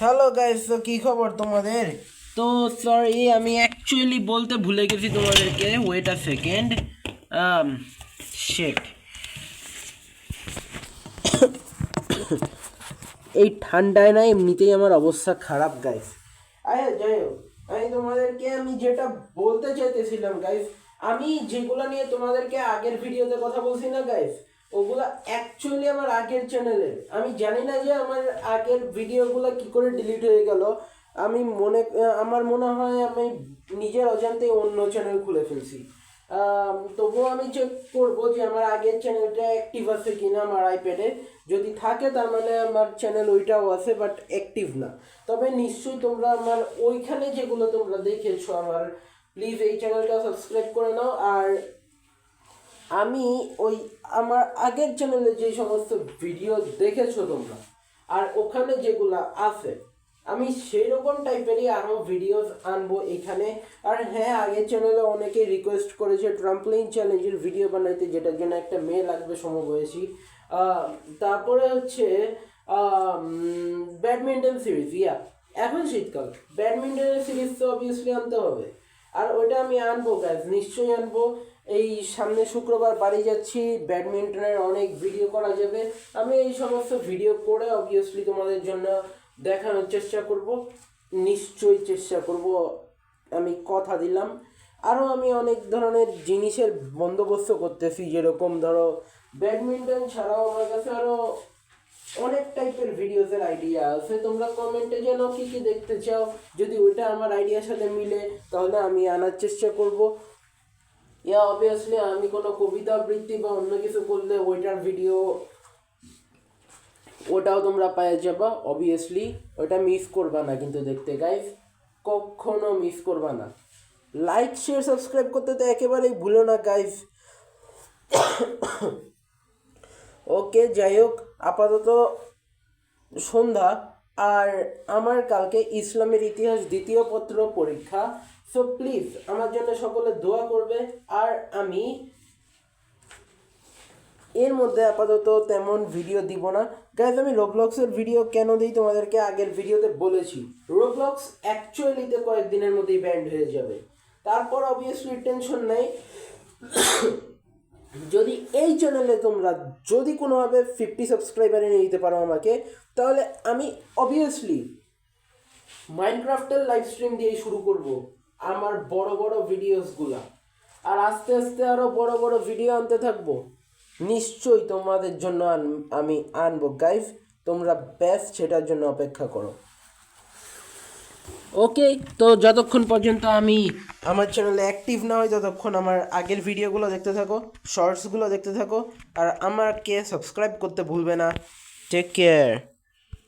Hello guys, তো কি খবর তোমাদের? তো সরি, আমি অ্যাকচুয়ালি বলতে ভুলে গেছি তোমাদেরকে। Wait a second. শিট, এই ঠান্ডায় না এমনিতেই আমার অবস্থা খারাপ গাইস। যাই হোক, আমি যেটা বলতে চাইতেছিলাম গাইস, আমি যেগুলো নিয়ে তোমাদেরকে আগের ভিডিওতে কথা বলছি না গাইস, ওগুলা অ্যাকচুয়ালি আমার আগের চ্যানেলের। আমি জানি না যে আমার আগের ভিডিওগুলো কি করে ডিলিট হয়ে গেল। আমার মনে হয় আমি নিজের অজান্তেই অন্য চ্যানেল খুলে ফেলছি। তবুও আমি চেক করবো যে আমার আগের চ্যানেলটা অ্যাক্টিভ আছে কিনা আমার আইপ্যাডে। যদি থাকে তার মানে আমার চ্যানেল ওইটাও আছে, বাট অ্যাক্টিভ না। তবে নিশ্চয়ই তোমরা আমার ওইখানে যেগুলো তোমরা দেখেছো আমার, প্লিজ এই চ্যানেলটা সাবস্ক্রাইব করে নাও। আর আমি ওই আমার আগের চ্যানেলে যে সমস্ত ভিডিও দেখেছো তোমরা, আর ওখানে যেগুলো আছে, আমি সেই রকম টাইপেরই আরও ভিডিওস আনবো এখানে। আর হ্যাঁ, আগের চ্যানেলে অনেকেই রিকোয়েস্ট করেছে ট্রাম্পলিন চ্যালেঞ্জের ভিডিও বানাইতে, যেটার জন্য একটা মেয়ে লাগবে সমবয়সী। তারপরে হচ্ছে ব্যাডমিন্টন সিরিজ। এখন শীতকাল, ব্যাডমিন্টনের সিরিজ তো অবভিয়াসলি আনতে হবে। আর ওইটা আমি আনবো গাইজ, নিশ্চয়ই আনবো। এই সামনে শুক্রবার বাড়ি যাচ্ছি, ব্যাডমিন্টনের অনেক ভিডিও করা যাবে। আমি এই সমস্ত ভিডিও করে অবভিয়াসলি তোমাদের জন্য দেখানোর চেষ্টা করব, নিশ্চয়ই চেষ্টা করব, আমি কথা দিলাম। আরও আমি অনেক ধরনের জিনিসের বন্দোবস্ত করতেছি, যেরকম ধরো ব্যাডমিন্টন ছাড়াও আমার কাছে আরও অনেক টাইপের ভিডিওসের আইডিয়া আছে। তোমরা কমেন্টে যেন কী কী দেখতে চাও, যদি ওইটা আমার আইডিয়ার সাথে মিলে তাহলে আমি আনার চেষ্টা করব। অবভিয়াসলি আমি কোনো কবিতা আবৃত্তি বা অন্য কিছু করলে ওইটার ভিডিও ওটাও তোমরা পেয়ে যাবা অবভিয়াসলি। ওটা মিস করবা না কিন্তু দেখতে গাইস, কখনো মিস করবা না। লাইক শেয়ার সাবস্ক্রাইব করতে তো একেবারেই ভুলো না গাইস। ওকে, যাই হোক, আপাতত সন্ধ্যা, আর আমার কালকে ইসলামের ইতিহাস দ্বিতীয় পত্র পরীক্ষা। সো প্লিজ আমার জন্য সকলে দোয়া করবে। আর আমি এর মধ্যে আপাতত তেমন ভিডিও দিব না গাইজ। আমি রোবলক্সের ভিডিও কেন দিই তোমাদেরকে আগের ভিডিওতে বলেছি। রোবলক্স অ্যাকচুয়ালিতে কয়েকদিনের মধ্যেই ব্যান্ড হয়ে যাবে। তারপর অবভিয়াসলি টেনশন নেই, যদি এই চ্যানেলে তোমরা যদি কোনোভাবে 50 সাবস্ক্রাইবার এনে দিতে পারো আমাকে, তাহলে আমি অবভিয়াসলি মাইনক্রাফটের লাইভ স্ট্রিম দিয়েই শুরু করব আমার বড় বড় ভিডিওসগুলা। আর আস্তে আস্তে আরও বড় বড় ভিডিও আনতে থাকবো। নিশ্চয়ই তোমাদের জন্য আমি আনবো গাইজ, তোমরা বেস্ট সেটার জন্য অপেক্ষা করো। ওকে, তো যতক্ষণ পর্যন্ত আমি আমার চ্যানেলে অ্যাক্টিভ না হয় ততক্ষণ আমার আগের ভিডিওগুলো দেখতে থাকো, শর্টসগুলো দেখতে থাকো, আর আমাকে সাবস্ক্রাইব করতে ভুলবে না। Take care.